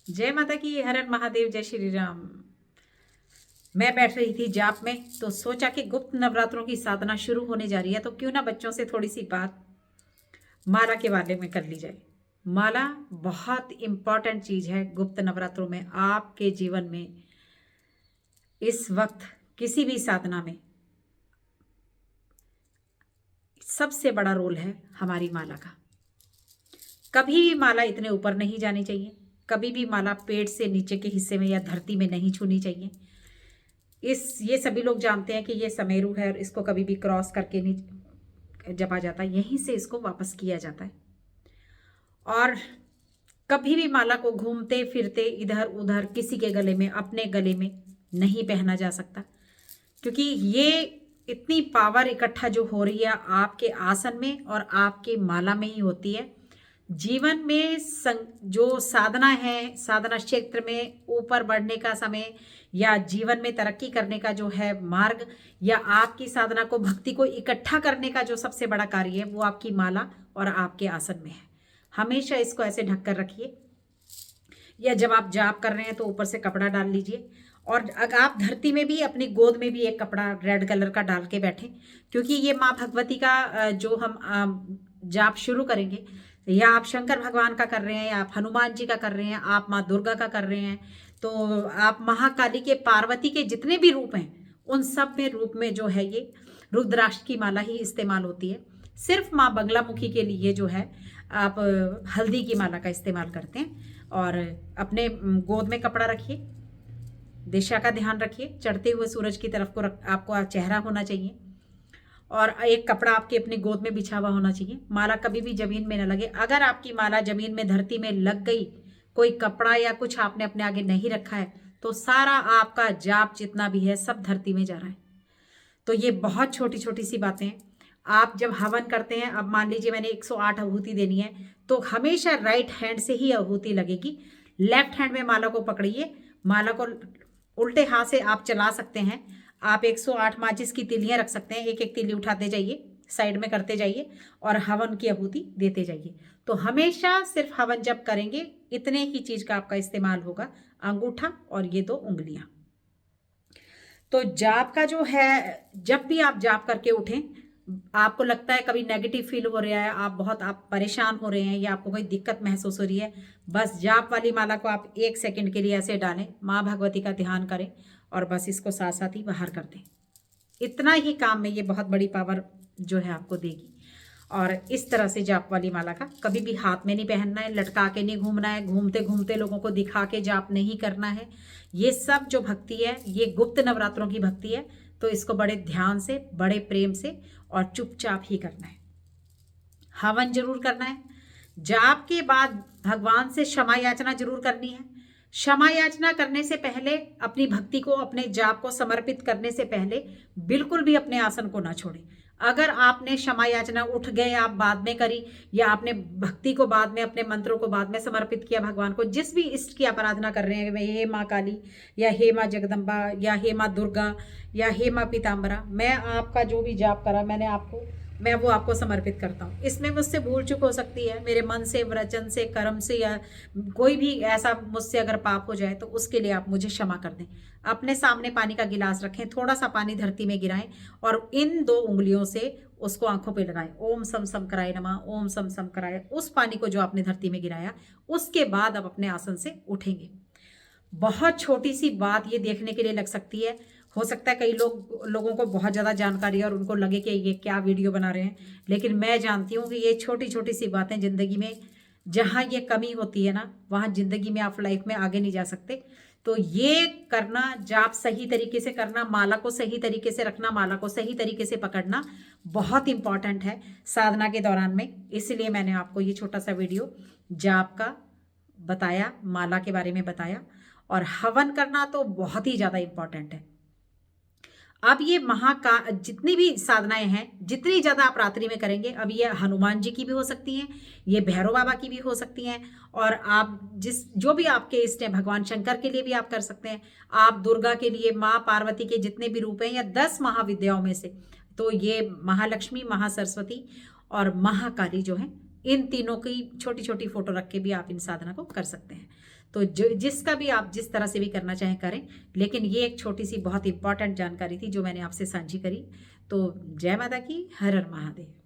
जय माता की, हर हर महादेव, जय श्री राम। मैं बैठ रही थी जाप में तो सोचा कि गुप्त नवरात्रों की साधना शुरू होने जा रही है, तो क्यों ना बच्चों से थोड़ी सी बात माला के बारे में कर ली जाए। माला बहुत इंपॉर्टेंट चीज है गुप्त नवरात्रों में। आपके जीवन में इस वक्त किसी भी साधना में सबसे बड़ा रोल है हमारी माला का। कभी भी माला इतने ऊपर नहीं जानी चाहिए, कभी भी माला पेट से नीचे के हिस्से में या धरती में नहीं छूनी चाहिए। ये सभी लोग जानते हैं कि ये समेरु है और इसको कभी भी क्रॉस करके नहीं जपा जाता, यहीं से इसको वापस किया जाता है। और कभी भी माला को घूमते फिरते इधर उधर किसी के गले में, अपने गले में नहीं पहना जा सकता, क्योंकि ये इतनी पावर इकट्ठा जो हो रही है आपके आसन में और आपके माला में ही होती है। जीवन में जो साधना है, साधना क्षेत्र में ऊपर बढ़ने का समय या जीवन में तरक्की करने का जो है मार्ग, या आपकी साधना को, भक्ति को इकट्ठा करने का जो सबसे बड़ा कार्य है, वो आपकी माला और आपके आसन में है। हमेशा इसको ऐसे ढक कर रखिए, या जब आप जाप कर रहे हैं तो ऊपर से कपड़ा डाल लीजिए। और अगर आप धरती में भी, अपनी गोद में भी एक कपड़ा रेड कलर का डाल के बैठें, क्योंकि ये माँ भगवती का जो हम जाप शुरू करेंगे, या आप शंकर भगवान का कर रहे हैं, या आप हनुमान जी का कर रहे हैं, आप माँ दुर्गा का कर रहे हैं, तो आप महाकाली के, पार्वती के जितने भी रूप हैं, उन सब में रूप में जो है ये रुद्राक्ष की माला ही इस्तेमाल होती है। सिर्फ माँ बंगलामुखी के लिए जो है आप हल्दी की माला का इस्तेमाल करते हैं। और अपने गोद में कपड़ा रखिए, दिशा का ध्यान रखिए, चढ़ते हुए सूरज की तरफ को आपको चेहरा होना चाहिए, और एक कपड़ा आपके अपनी गोद में बिछा हुआ होना चाहिए। माला कभी भी जमीन में न लगे। अगर आपकी माला जमीन में, धरती में लग गई, कोई कपड़ा या कुछ आपने अपने आगे नहीं रखा है, तो सारा आपका जाप जितना भी है सब धरती में जा रहा है। तो ये बहुत छोटी छोटी सी बातें हैं। आप जब हवन करते हैं, अब मान लीजिए मैंने 108 आहुति देनी है, तो हमेशा राइट हैंड से ही आहुति लगेगी। लेफ्ट हैंड में माला को पकड़िए, माला को उल्टे हाथ से आप चला सकते हैं। आप 108 माचिस की तिलियां रख सकते हैं, एक एक तिली उठाते जाइए, साइड में करते जाइए और हवन की आहुति देते जाइए। तो हमेशा सिर्फ हवन जब करेंगे, इतने ही चीज का आपका इस्तेमाल होगा, अंगूठा और ये 2 उंगलियां। तो जाप का जो है, जब भी आप जाप करके उठें, आपको लगता है कभी नेगेटिव फील हो रहा है, आप परेशान हो रहे हैं, या आपको कोई दिक्कत महसूस हो रही है, बस जाप वाली माला को आप 1 सेकंड के लिए ऐसे डालें, माँ भगवती का ध्यान करें और बस इसको साथ साथ ही बाहर कर दें। इतना ही काम में ये बहुत बड़ी पावर जो है आपको देगी। और इस तरह से जाप वाली माला का कभी भी हाथ में नहीं पहनना है, लटका के नहीं घूमना है, घूमते घूमते लोगों को दिखा के जाप नहीं करना है। ये सब जो भक्ति है, ये गुप्त नवरात्रों की भक्ति है, तो इसको बड़े ध्यान से, बड़े प्रेम से और चुपचाप ही करना है। हवन जरूर करना है। जाप के बाद भगवान से क्षमा याचना जरूर करनी है। क्षमा याचना करने से पहले, अपनी भक्ति को, अपने जाप को समर्पित करने से पहले बिल्कुल भी अपने आसन को ना छोड़ें। अगर आपने क्षमा याचना उठ गए, आप बाद में करी, या आपने भक्ति को बाद में, अपने मंत्रों को बाद में समर्पित किया भगवान को, जिस भी इष्ट की आप आराधना कर रहे हैं, हे माँ काली, या हे माँ जगदम्बा, या हे माँ दुर्गा, या हे माँ पीताम्बरा, मैं आपका जो भी जाप करा, मैं वो आपको समर्पित करता हूँ। इसमें मुझसे भूल चूक हो सकती है, मेरे मन से, वचन से, कर्म से, या कोई भी ऐसा मुझसे अगर पाप हो जाए, तो उसके लिए आप मुझे क्षमा कर दें। अपने सामने पानी का गिलास रखें, थोड़ा सा पानी धरती में गिराएं और इन 2 उंगलियों से उसको आंखों पे लगाएं। ओम सम सम कराय नमः, ओम सम सम कराय। उस पानी को जो आपने धरती में गिराया, उसके बाद आप अपने आसन से उठेंगे। बहुत छोटी सी बात ये देखने के लिए लग सकती है, हो सकता है कई लोगों को बहुत ज़्यादा जानकारी है और उनको लगे कि ये क्या वीडियो बना रहे हैं, लेकिन मैं जानती हूँ कि ये छोटी छोटी सी बातें ज़िंदगी में, जहाँ ये कमी होती है ना, वहाँ ज़िंदगी में आप लाइफ में आगे नहीं जा सकते। तो ये करना, जाप सही तरीके से करना, माला को सही तरीके से रखना, माला को सही तरीके से पकड़ना बहुत इंपॉर्टेंट है साधना के दौरान में। इसलिए मैंने आपको ये छोटा सा वीडियो जाप का बताया, माला के बारे में बताया। और हवन करना तो बहुत ही ज़्यादा इंपॉर्टेंट है। अब ये जितनी भी साधनाएं हैं, जितनी ज़्यादा आप रात्रि में करेंगे, अब ये हनुमान जी की भी हो सकती हैं, ये भैरव बाबा की भी हो सकती हैं, और आप जो भी आपके इष्ट हैं, भगवान शंकर के लिए भी आप कर सकते हैं, आप दुर्गा के लिए, माँ पार्वती के जितने भी रूप हैं, या 10 महाविद्याओं में से, तो ये महालक्ष्मी, महासरस्वती और महाकाली जो है, इन तीनों की छोटी छोटी फोटो रख के भी आप इन साधना को कर सकते हैं। तो जो जिसका भी आप जिस तरह से भी करना चाहें करें, लेकिन ये एक छोटी सी बहुत इंपॉर्टेंट जानकारी थी जो मैंने आपसे साझी करी। तो जय माता की, हर हर महादेव।